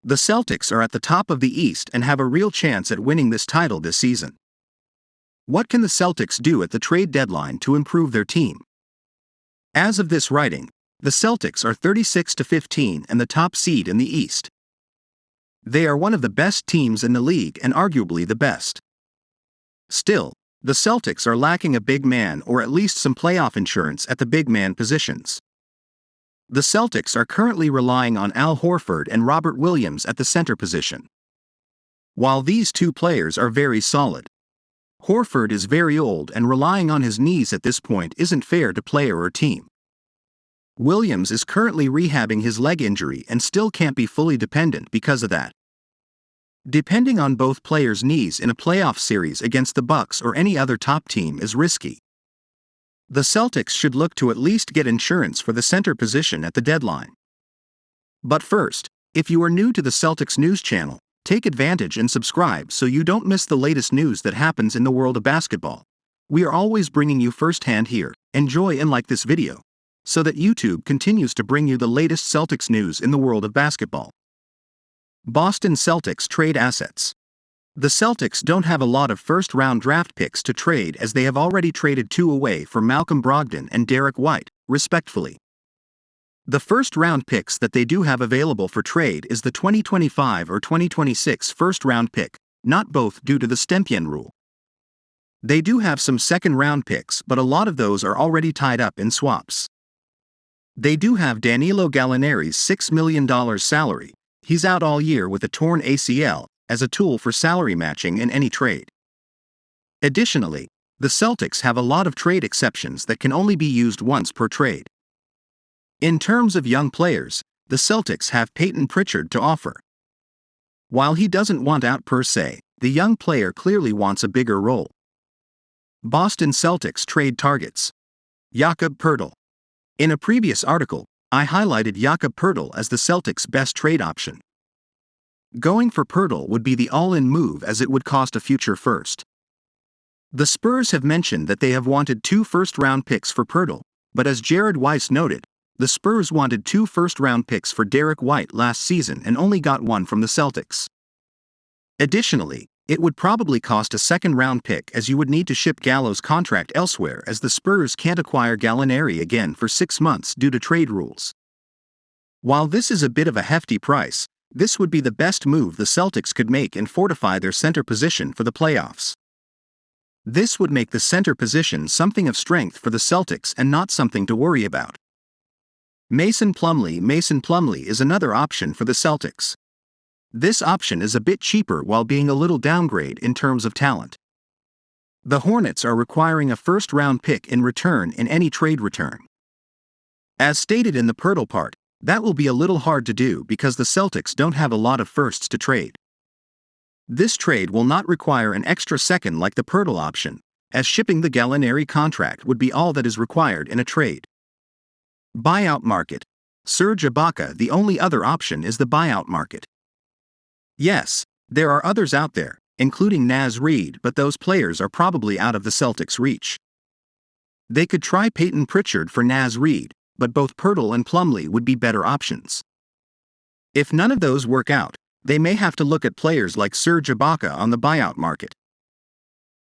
The Celtics are at the top of the East and have a real chance at winning this title this season. What can the Celtics do at the trade deadline to improve their team? As of this writing, the Celtics are 36-15 and the top seed in the East. They are one of the best teams in the league and arguably the best. Still, the Celtics are lacking a big man or at least some playoff insurance at the big man positions. The Celtics are currently relying on Al Horford and Robert Williams at the center position. While these two players are very solid, Horford is very old and relying on his knees at this point isn't fair to player or team. Williams is currently rehabbing his leg injury and still can't be fully dependent because of that. Depending on both players' knees in a playoff series against the Bucks or any other top team is risky. The Celtics should look to at least get insurance for the center position at the deadline. But first, if you are new to the Celtics news channel, take advantage and subscribe so you don't miss the latest news that happens in the world of basketball. We are always bringing you firsthand here. Enjoy and like this video, so that YouTube continues to bring you the latest Celtics news in the world of basketball. Boston Celtics trade assets. The Celtics don't have a lot of first-round draft picks to trade as they have already traded 2 away for Malcolm Brogdon and Derek White, respectively. The first-round picks that they do have available for trade is the 2025 or 2026 first-round pick, not both due to the Stempien rule. They do have some second-round picks, but a lot of those are already tied up in swaps. They do have Danilo Gallinari's $6 million salary. He's out all year with a torn ACL, as a tool for salary matching in any trade. Additionally, the Celtics have a lot of trade exceptions that can only be used once per trade. In terms of young players, the Celtics have Peyton Pritchard to offer. While he doesn't want out per se, the young player clearly wants a bigger role. Boston Celtics trade targets. Jakob Poeltl. In a previous article, I highlighted Jakob Poeltl as the Celtics' best trade option. Going for Poeltl would be the all-in move as it would cost a future first. The Spurs have mentioned that they have wanted 2 first-round picks for Poeltl, but as Jared Weiss noted, the Spurs wanted 2 first-round picks for Derek White last season and only got 1 from the Celtics. Additionally, it would probably cost a second-round pick as you would need to ship Gallo's contract elsewhere as the Spurs can't acquire Gallinari again for 6 months due to trade rules. While this is a bit of a hefty price, this would be the best move the Celtics could make and fortify their center position for the playoffs. This would make the center position something of strength for the Celtics and not something to worry about. Mason Plumlee is another option for the Celtics. This option is a bit cheaper while being a little downgrade in terms of talent. The Hornets are requiring a first-round pick in return in any trade return. As stated in the Poeltl part, that will be a little hard to do because the Celtics don't have a lot of firsts to trade. This trade will not require an extra second like the Poeltl option, as shipping the Gallinari contract would be all that is required in a trade. Buyout market. Serge Ibaka. The only other option is the buyout market. Yes, there are others out there, including Naz Reid, but those players are probably out of the Celtics' reach. They could try Peyton Pritchard for Naz Reid, but both Poeltl and Plumlee would be better options. If none of those work out, they may have to look at players like Serge Ibaka on the buyout market.